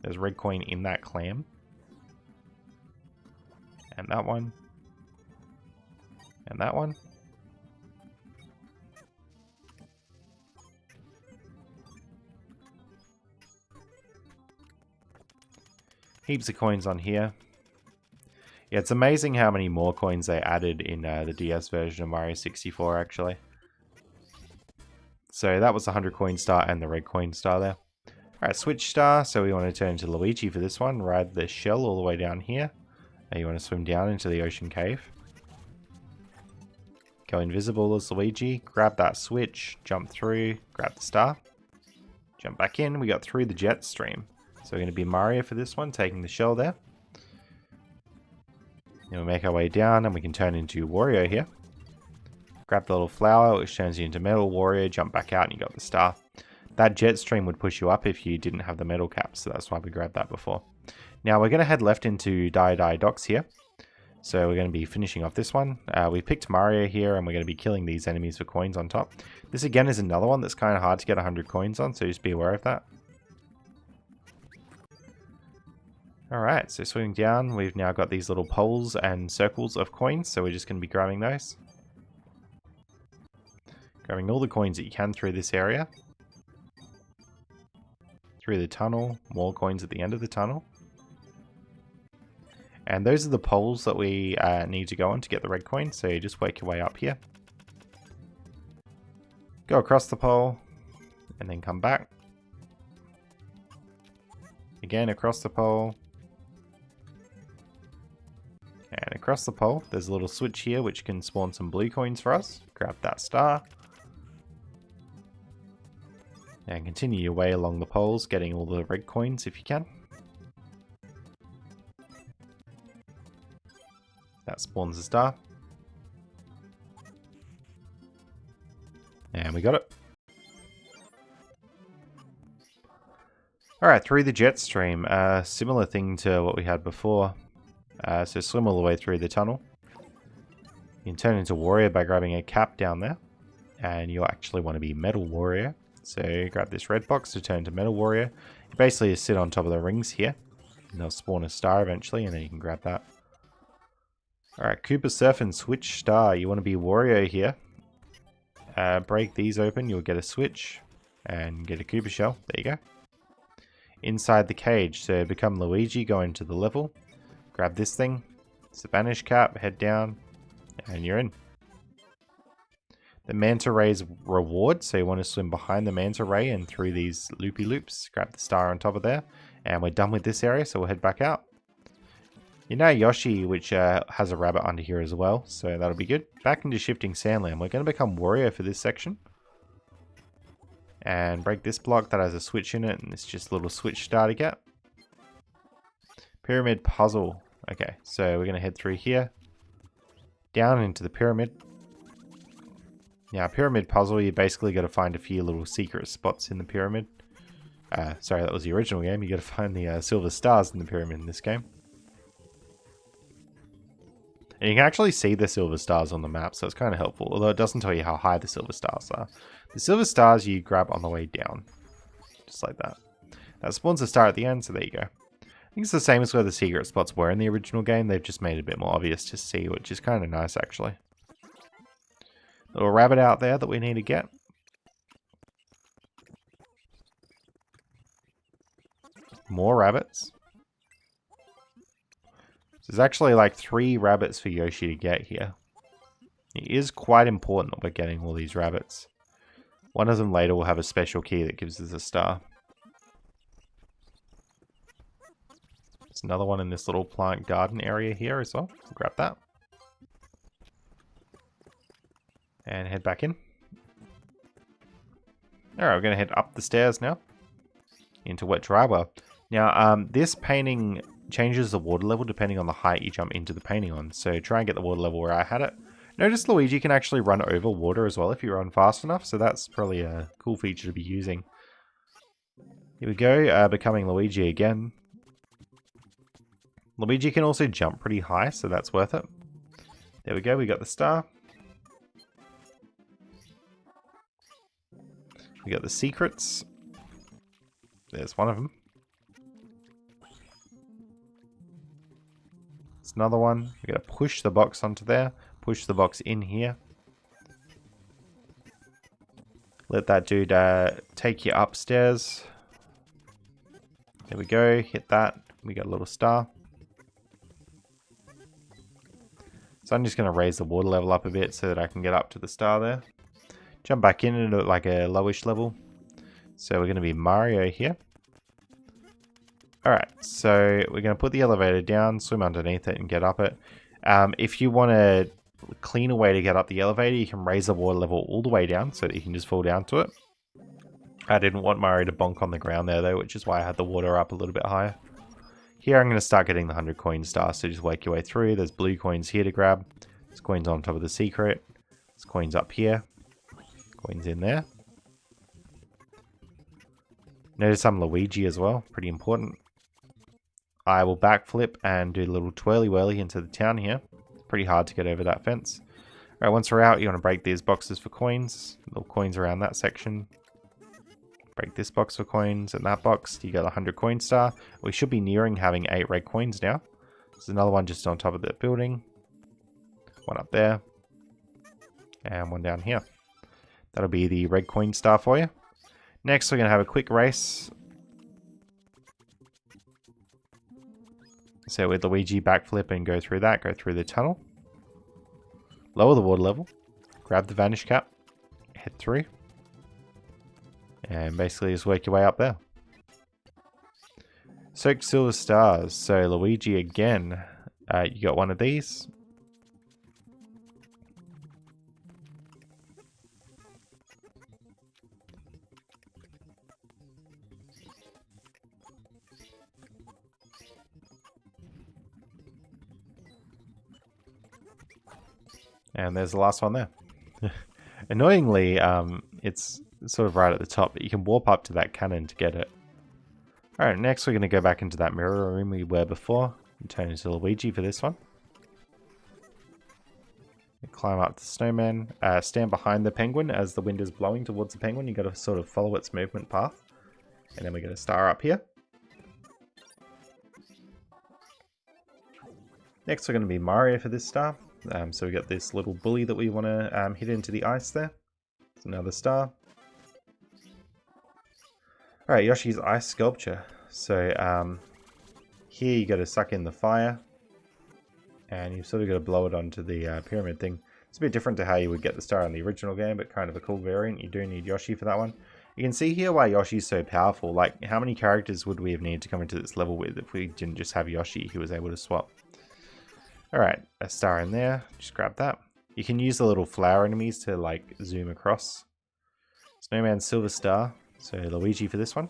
There's a red coin in that clam. And that one. And that one. Heaps of coins on here. Yeah, it's amazing how many more coins they added in the DS version of Mario 64, actually. So that was the 100 coin star and the red coin star there. Alright, switch star. So we want to turn to Luigi for this one. Ride the shell all the way down here. And you want to swim down into the ocean cave. Go invisible as Luigi. Grab that switch. Jump through. Grab the star. Jump back in. We got through the jet stream. So we're going to be Mario for this one, taking the shell there. Then we make our way down and we can turn into Wario here. Grab the little flower, which turns you into Metal Wario, jump back out and you got the star. That jet stream would push you up if you didn't have the metal cap, so that's why we grabbed that before. Now we're going to head left into Dai Docks here. So we're going to be finishing off this one. We picked Mario here and we're going to be killing these enemies for coins on top. This again is another one that's kind of hard to get 100 coins on, so just be aware of that. Alright, so swimming down, we've now got these little poles and circles of coins, so we're just going to be grabbing those. Grabbing all the coins that you can through this area. Through the tunnel, more coins at the end of the tunnel. And those are the poles that we need to go on to get the red coin, so you just work your way up here. Go across the pole, and then come back. Again, across the pole. And across the pole, there's a little switch here which can spawn some blue coins for us. Grab that star. And continue your way along the poles, getting all the red coins if you can. That spawns a star. And we got it. Alright, through the jet stream. Similar thing to what we had before. So swim all the way through the tunnel. You can turn into Wario by grabbing a cap down there. And you'll actually want to be Metal Wario. So grab this red box to turn to Metal Wario. You basically just sit on top of the rings here. And they'll spawn a star eventually, and then you can grab that. Alright, Koopa Surf and Switch Star. You want to be Wario here. Break these open, you'll get a switch. And get a Koopa Shell. There you go. Inside the cage, so become Luigi, go into the level. Grab this thing. Spanish cap, head down. And you're in. The Manta Ray's reward, so you want to swim behind the Manta Ray and through these loopy loops. Grab the star on top of there. And we're done with this area, so we'll head back out. You're now Yoshi, which has a rabbit under here as well, so that'll be good. Back into Shifting Sandland. We're going to become Wario for this section. And break this block that has a switch in it, and it's just a little switch star to get. Pyramid Puzzle. Okay, so we're going to head through here. Down into the pyramid. Now, pyramid puzzle, you basically got to find a few little secret spots in the pyramid. Sorry, that was the original game. You got to find the silver stars in the pyramid in this game. And you can actually see the silver stars on the map, so it's kind of helpful. Although it doesn't tell you how high the silver stars are. The silver stars you grab on the way down. Just like that. That spawns a star at the end, so there you go. I think it's the same as where the secret spots were in the original game. They've just made it a bit more obvious to see, which is kind of nice, actually. Little rabbit out there that we need to get. More rabbits. There's actually like 3 rabbits for Yoshi to get here. It is quite important that we're getting all these rabbits. One of them later will have a special key that gives us a star. There's another one in this little plant garden area here as well. We'll grab that. And head back in. Alright, we're going to head up the stairs now. Into Wet Dry Well. Now, this painting changes the water level depending on the height you jump into the painting on. So try and get the water level where I had it. Notice Luigi can actually run over water as well if you run fast enough. So that's probably a cool feature to be using. Here we go, becoming Luigi again. Luigi can also jump pretty high, so that's worth it. There we go, we got the star. We got the secrets. There's one of them. It's another one. We gotta push the box onto there. Push the box in here. Let that dude take you upstairs. There we go. Hit that. We got a little star. So I'm just going to raise the water level up a bit so that I can get up to the star there. Jump back in into like a lowish level. So we're going to be Mario here. Alright, so we're going to put the elevator down, swim underneath it and get up it. If you want a cleaner way to get up the elevator, you can raise the water level all the way down so that you can just fall down to it. I didn't want Mario to bonk on the ground there though, which is why I had the water up a little bit higher. Here I'm going to start getting the 100 coin star, so just work your way through. There's blue coins here to grab. There's coins on top of the secret. There's coins up here. Coins in there. Notice I'm Luigi as well, pretty important. I will backflip and do a little twirly whirly into the town here. Pretty hard to get over that fence. Alright, once we're out, you want to break these boxes for coins. Little coins around that section. Break this box for coins, and that box, you got a 100 coin star. We should be nearing having 8 red coins now. There's another one just on top of the building. One up there. And one down here. That'll be the red coin star for you. Next, we're going to have a quick race. So with Luigi, backflip and go through that, go through the tunnel. Lower the water level. Grab the vanish cap. Head through. And basically just work your way up there. Soaked silver stars. So Luigi again, you got one of these. And there's the last one there. Annoyingly, it's sort of right at the top, but you can warp up to that cannon to get it. Alright, next we're going to go back into that mirror room we were before and turn into Luigi for this one. Climb up the snowman, stand behind the penguin as the wind is blowing towards the penguin. You got to sort of follow its movement path. And then we get a star up here. Next we're going to be Mario for this star. So we got this little bully that we want to hit into the ice there. It's another star. Alright, Yoshi's ice sculpture. So here you got to suck in the fire. And you've sort of got to blow it onto the pyramid thing. It's a bit different to how you would get the star in the original game, but kind of a cool variant. You do need Yoshi for that one. You can see here why Yoshi's so powerful. Like, how many characters would we have needed to come into this level with if we didn't just have Yoshi who was able to swap? Alright, a star in there. Just grab that. You can use the little flower enemies to, like, zoom across. Snowman silver star. So Luigi for this one.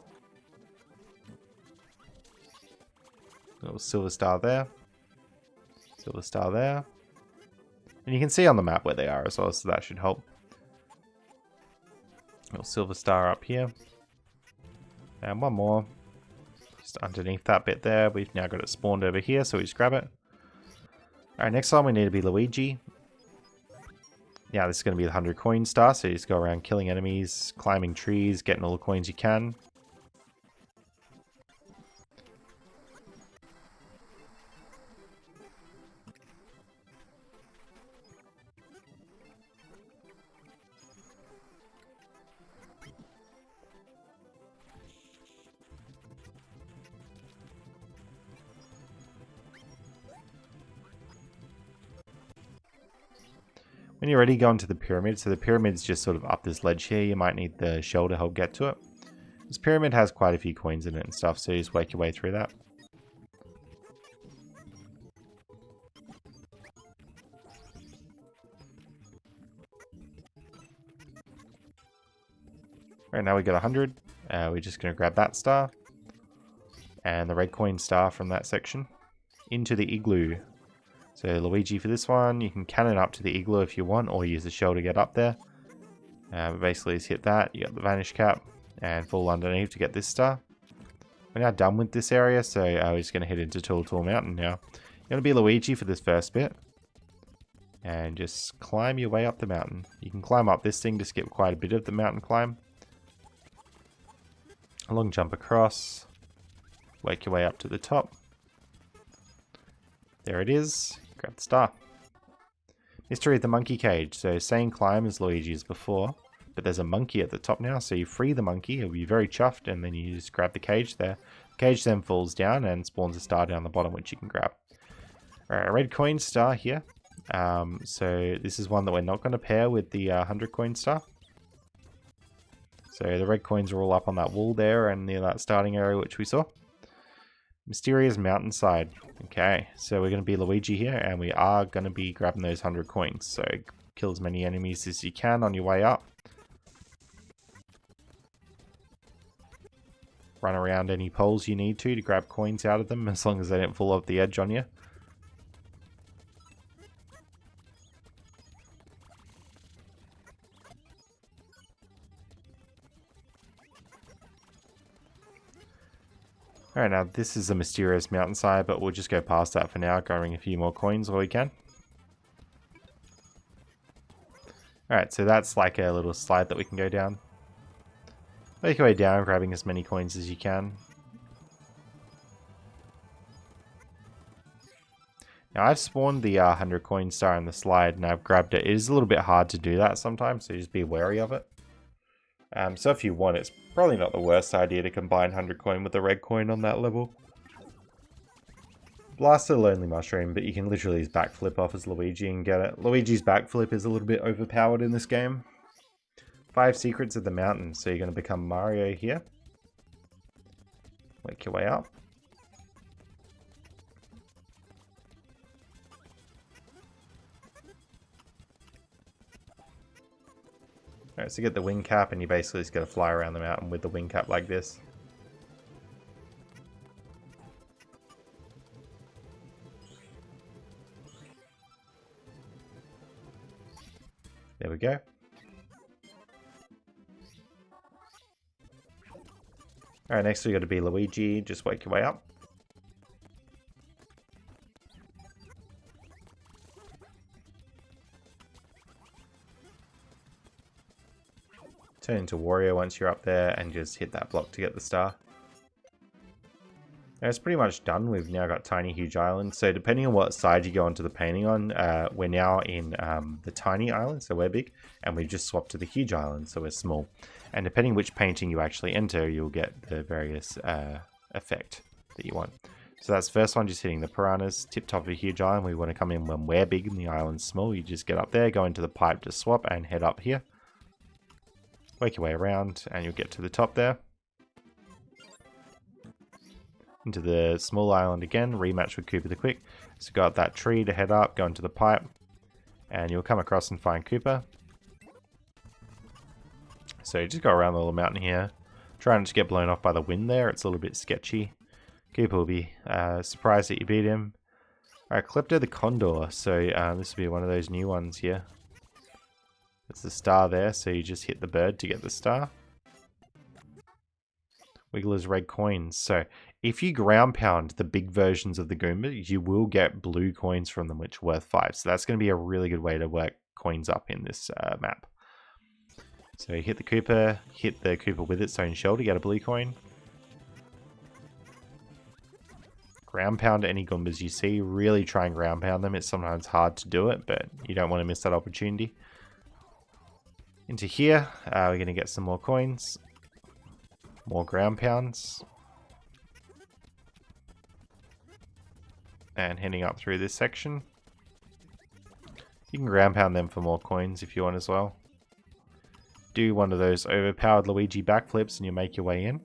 Little silver star there. Silver star there. And you can see on the map where they are as well, so that should help. Little silver star up here. And one more. Just underneath that bit there. We've now got it spawned over here, so we just grab it. Alright, next time we need to be Luigi. Yeah, this is going to be the 100 coin star, so you just go around killing enemies, climbing trees, getting all the coins you can. When you're ready, go into the pyramid. So the pyramid's just sort of up this ledge here. You might need the shell to help get to it. This pyramid has quite a few coins in it and stuff, so you just work your way through that. Alright, now we got 100. We're just going to grab that star. And the red coin star from that section. Into the igloo. So Luigi for this one, you can cannon up to the igloo if you want, or use the shell to get up there. But basically just hit that, you got the vanish cap, and fall underneath to get this star. We're now done with this area, so we're just going to head into Tall Mountain now. You're going to be Luigi for this first bit. And just climb your way up the mountain. You can climb up this thing to skip quite a bit of the mountain climb. A long jump across. Work your way up to the top. There it is. Grab the star. Mystery of the monkey cage. So same climb as Luigi as before, but there's a monkey at the top now, so you free the monkey, he'll be very chuffed, and then you just grab the cage there. The cage then falls down and spawns a star down the bottom, which you can grab. Alright, a red coin star here. So this is one that we're not going to pair with the 100 coin star. So the red coins are all up on that wall there and near that starting area which we saw. Mysterious mountainside. Okay, so we're going to be Luigi here, and we are going to be grabbing those 100 coins. So kill as many enemies as you can on your way up. Run around any poles you need to grab coins out of them, as long as they don't fall off the edge on you. Alright, now this is a mysterious mountainside, but we'll just go past that for now, grabbing a few more coins while we can. Alright, so that's like a little slide that we can go down. Make your way down, grabbing as many coins as you can. Now I've spawned the 100 coin star in the slide, and I've grabbed it. It is a little bit hard to do that sometimes, so just be wary of it. So if you want, it's probably not the worst idea to combine 100 coin with the red coin on that level. Blast the Lonely Mushroom, but you can literally just backflip off as Luigi and get it. Luigi's backflip is a little bit overpowered in this game. 5 secrets of the mountain, so you're going to become Mario here. Work your way up. Alright, so you get the wing cap, and you basically just got to fly around the mountain with the wing cap like this. There we go. Alright, next we got to be Luigi, just work your way up. Turn into Wario once you're up there and just hit that block to get the star. Now it's pretty much done. We've now got Tiny Huge Island. So depending on what side you go onto the painting on, we're now in the Tiny Island, so we're big, and we've just swapped to the Huge Island, so we're small. And depending which painting you actually enter, you'll get the various effect that you want. So that's the first one, just hitting the piranhas, tip top of a Huge Island. We want to come in when we're big and the island's small. You just get up there, go into the pipe to swap, and head up here. Work your way around and you'll get to the top there. Into the small island again, rematch with Koopa the Quick. So go up that tree to head up, go into the pipe, and you'll come across and find Koopa. So just go around the little mountain here. Try not to get blown off by the wind there, it's a little bit sketchy. Koopa will be surprised that you beat him. Alright, Klepto the Condor. So this will be one of those new ones here. There's the star there, so you just hit the bird to get the star. Wiggler's red coins. So if you ground pound the big versions of the Goombas, you will get blue coins from them, which are worth 5. So that's going to be a really good way to work coins up in this map. So you hit the Koopa with its own shell to get a blue coin. Ground pound any Goombas you see. Really try and ground pound them. It's sometimes hard to do it, but you don't want to miss that opportunity. Into here, we're going to get some more coins. More ground pounds. And heading up through this section. You can ground pound them for more coins if you want as well. Do one of those overpowered Luigi backflips and you make your way in.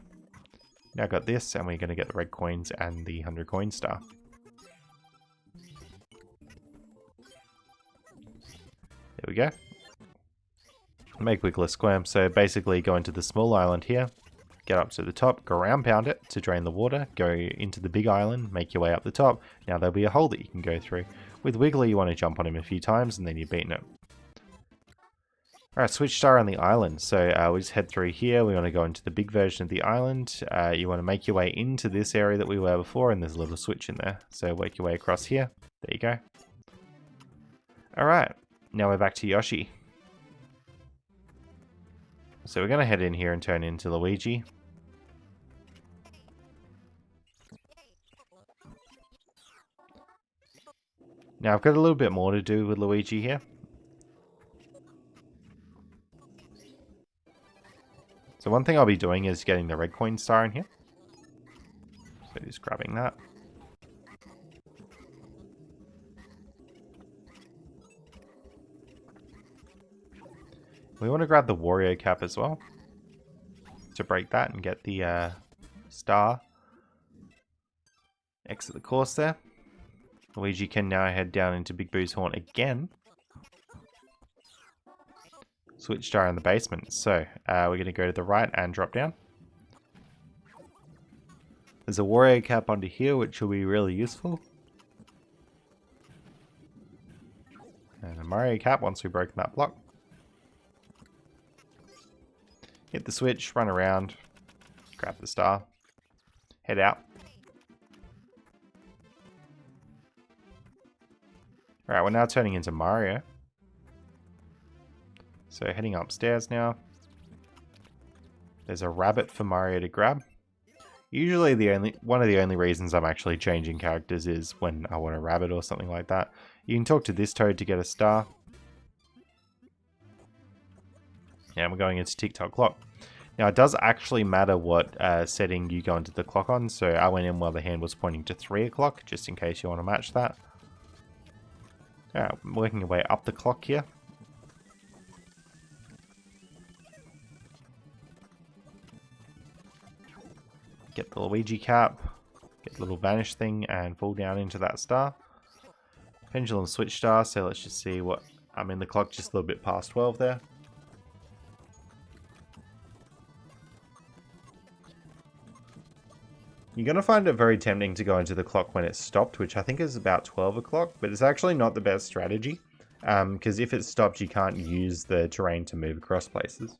Now got this, and we're going to get the red coins and the 100 coin star. There we go. Make Wiggler squirm. So basically go into the small island here, get up to the top, ground pound it to drain the water, go into the big island, make your way up the top. Now there'll be a hole that you can go through. With Wiggler you want to jump on him a few times and then you've beaten it. Alright, switch star on the island. So we just head through here. We want to go into the big version of the island. You want to make your way into this area that we were before, and there's a little switch in there. So work your way across here. There you go. Alright, now we're back to Yoshi. So we're going to head in here and turn into Luigi. Now I've got a little bit more to do with Luigi here. So one thing I'll be doing is getting the red coin star in here. So just grabbing that. We want to grab the Wario cap as well to break that and get the star. Exit the course there. Luigi can now head down into Big Boo's Horn again. Switch star in the basement. So we're going to go to the right and drop down. There's a Wario cap under here, which will be really useful. And a Mario cap once we've broken that block. Hit the switch, run around, grab the star, head out. Alright, we're now turning into Mario. So heading upstairs now. There's a rabbit for Mario to grab. Usually one of the only reasons I'm actually changing characters is when I want a rabbit or something like that. You can talk to this toad to get a star. Yeah, we're going into TikTok clock. Now it does actually matter what setting you go into the clock on. So I went in while the hand was pointing to 3 o'clock, just in case you want to match that. Alright, working your way up the clock here. Get the Luigi cap, get the little vanish thing, and fall down into that star. Pendulum switch star, so let's just see what... I'm in the clock just a little bit past 12 there. You're going to find it very tempting to go into the clock when it's stopped, which I think is about 12 o'clock, but it's actually not the best strategy, because if it's stopped, you can't use the terrain to move across places.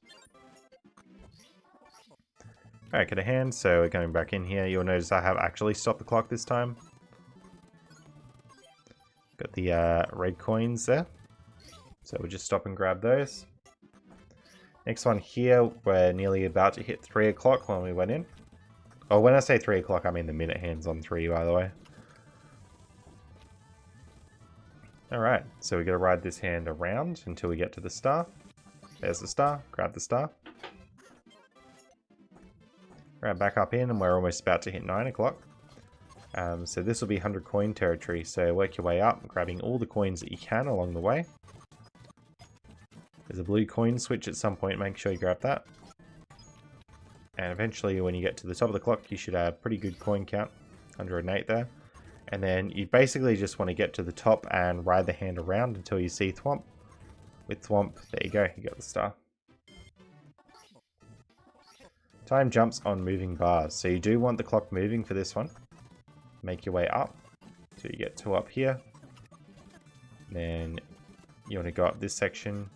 Alright, get a hand, so we're going back in here. You'll notice I have actually stopped the clock this time. Got the red coins there. So we'll just stop and grab those. Next one here, we're nearly about to hit 3 o'clock when we went in. Oh, when I say 3 o'clock, I mean the minute hand's on 3, by the way. Alright, so we got to ride this hand around until we get to the star. There's the star, grab the star. Right, back up in, and we're almost about to hit 9 o'clock. So this will be 100 coin territory, so work your way up, grabbing all the coins that you can along the way. There's a blue coin switch at some point, make sure you grab that. And eventually when you get to the top of the clock, you should have a pretty good coin count, 108 there. And then you basically just want to get to the top and ride the hand around until you see Thwomp. With Thwomp, there you go, you got the star. Time jumps on moving bars, so you do want the clock moving for this one. Make your way up So you get 2 up here. Then you want to go up this section.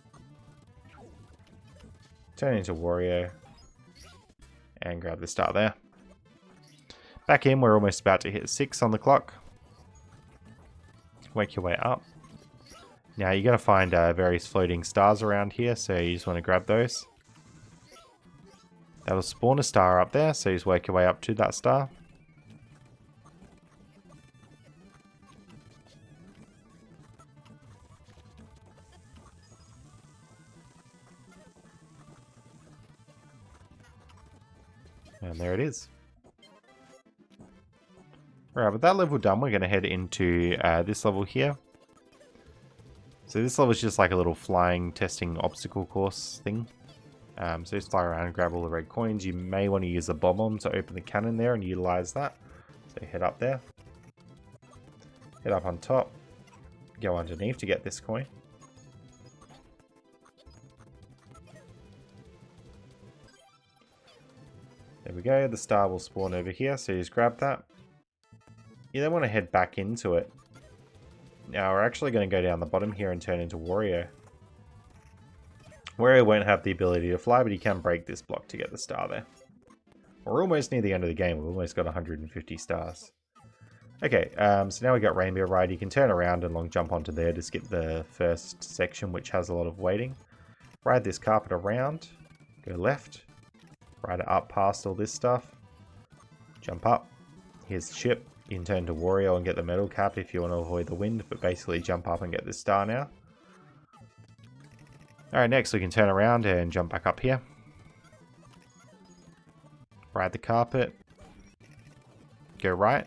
Turn into Wario. And grab the star there. Back in, we're almost about to hit 6 on the clock. Wake your way up. Now you're going to find various floating stars around here, so you just want to grab those. That'll spawn a star up there, so you just work your way up to that star. And there it is. Alright, with that level done, we're going to head into this level here. So this level is just like a little flying testing obstacle course thing. So just fly around and grab all the red coins. You may want to use a bomb to open the cannon there and utilize that. So head up there. Head up on top. Go underneath to get this coin. There we go. The star will spawn over here, so you just grab that. You then want to head back into it. Now we're actually going to go down the bottom here and turn into Wario. Wario won't have the ability to fly, but he can break this block to get the star there. We're almost near the end of the game. We've almost got 150 stars. Okay, so now we've got Rainbow Ride. You can turn around and long jump onto there to skip the first section, which has a lot of waiting. Ride this carpet around. Go left. Ride it up past all this stuff. Jump up. Here's the ship. You can turn to Wario and get the metal cap if you want to avoid the wind, but basically jump up and get this star now. Alright, next we can turn around and jump back up here. Ride the carpet. Go right.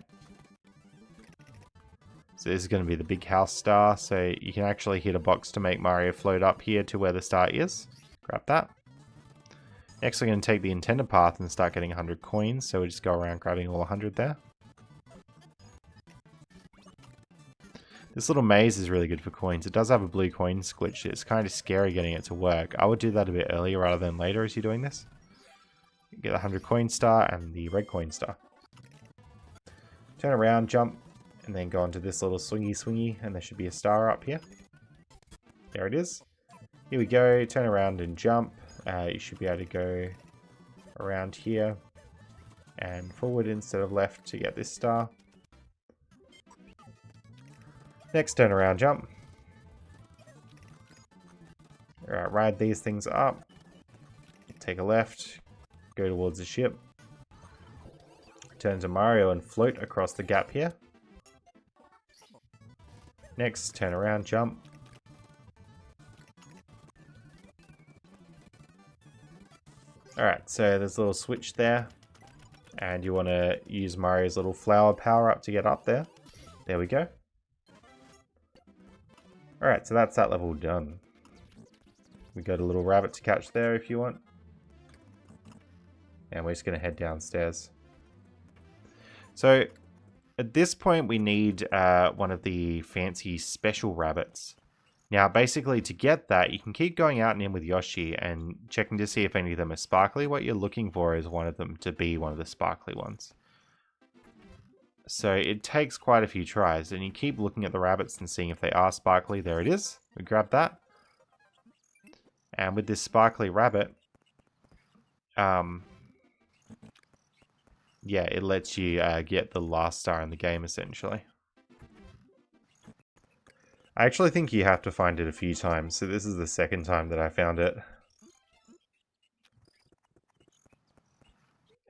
So this is going to be the big house star, so you can actually hit a box to make Mario float up here to where the star is. Grab that. Next we're going to take the intended path and start getting 100 coins, so we just go around grabbing all 100 there. This little maze is really good for coins. It does have a blue coins glitch. It's kind of scary getting it to work. I would do that a bit earlier rather than later as you're doing this. You get the 100 coin star and the red coin star. Turn around, jump, and then go onto this little swingy, and there should be a star up here. There it is. Here we go. Turn around and jump. You should be able to go around here and forward instead of left to get this star. Next, turn around, jump. Alright, ride these things up. Take a left. Go towards the ship. Turn to Mario and float across the gap here. Next, turn around, jump. Alright, so there's a little switch there. And you want to use Mario's little flower power up to get up there. There we go. Alright, so that's that level done. We got a little rabbit to catch there if you want. And we're just going to head downstairs. So, at this point we need one of the fancy special rabbits. Now, basically to get that, you can keep going out and in with Yoshi and checking to see if any of them are sparkly. What you're looking for is one of them to be one of the sparkly ones. So it takes quite a few tries, and you keep looking at the rabbits and seeing if they are sparkly. There it is. We grab that. And with this sparkly rabbit, yeah, it lets you get the last star in the game, essentially. I actually think you have to find it a few times, so this is the second time that I found it.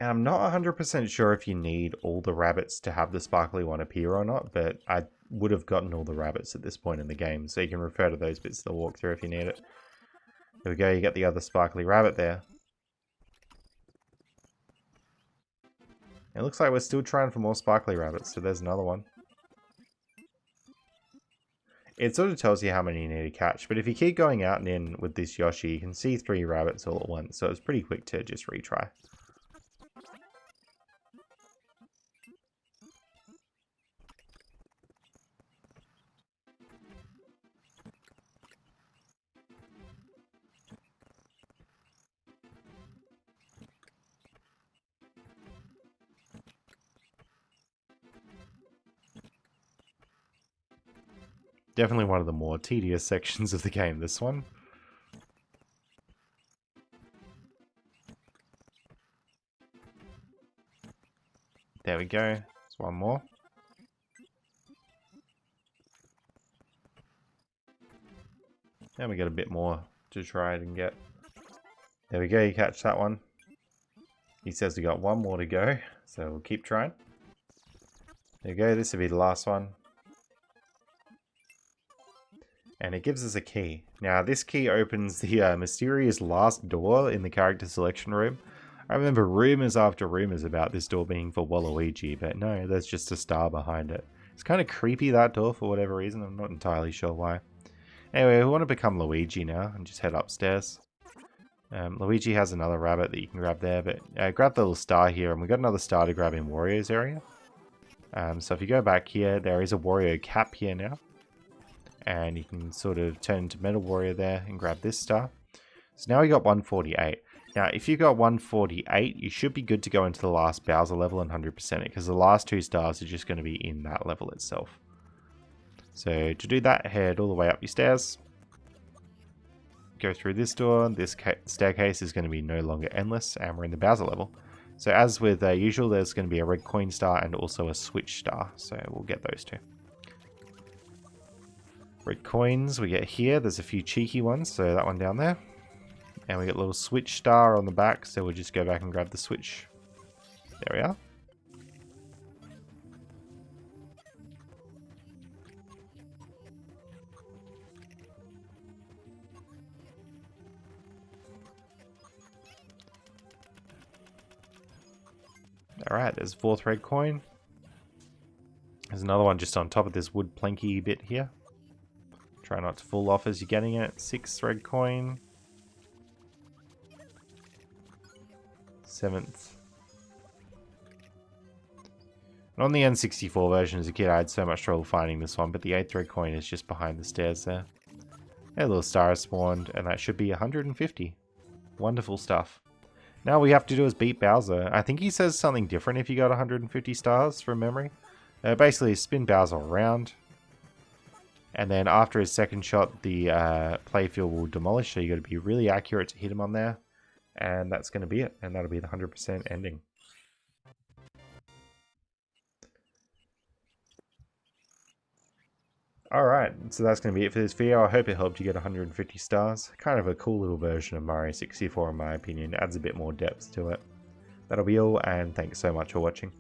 And I'm not 100% sure if you need all the rabbits to have the sparkly one appear or not, but I would have gotten all the rabbits at this point in the game, so you can refer to those bits of the walkthrough if you need it. There we go, you get the other sparkly rabbit there. It looks like we're still trying for more sparkly rabbits, so there's another one. It sort of tells you how many you need to catch, but if you keep going out and in with this Yoshi, you can see 3 rabbits all at once, so it's pretty quick to just retry. Definitely one of the more tedious sections of the game, this one. There we go. There's one more. And we got a bit more to try and get. There we go, you catch that one. He says we got one more to go, so we'll keep trying. There we go, this will be the last one. And it gives us a key. Now this key opens the mysterious last door in the character selection room. I remember rumors after rumors about this door being for Waluigi, but no, there's just a star behind it. It's kind of creepy, that door, for whatever reason. I'm not entirely sure why. Anyway, we want to become Luigi now and just head upstairs. Luigi has another rabbit that you can grab there, but grab the little star here, and we got another star to grab in Wario's area. So if you go back here, there is a Wario cap here now. And you can sort of turn into Metal Warrior there and grab this star. So now we got 148. Now, if you got 148, you should be good to go into the last Bowser level and 100% it, because the last 2 stars are just going to be in that level itself. So to do that, head all the way up your stairs. Go through this door. This staircase is going to be no longer endless, and we're in the Bowser level. So as with usual, there's going to be a red coin star and also a switch star. So we'll get those 2. Red coins we get here. There's a few cheeky ones, so that one down there. And we get a little switch star on the back, so we'll just go back and grab the switch. There we are. Alright, there's 4th red coin. There's another one just on top of this wood planky bit here. Try not to fall off as you're getting it. 6th red coin. 7th. And on the N64 version as a kid, I had so much trouble finding this one, but the 8th red coin is just behind the stairs there. A little star has spawned, and that should be 150. Wonderful stuff. Now all we have to do is beat Bowser. I think he says something different if you got 150 stars from memory. Basically, spin Bowser around. And then after his second shot, the playfield will demolish, so you got to be really accurate to hit him on there. And that's going to be it, and that'll be the 100% ending. Alright, so that's going to be it for this video. I hope it helped you get 150 stars. Kind of a cool little version of Mario 64 in my opinion. Adds a bit more depth to it. That'll be all, and thanks so much for watching.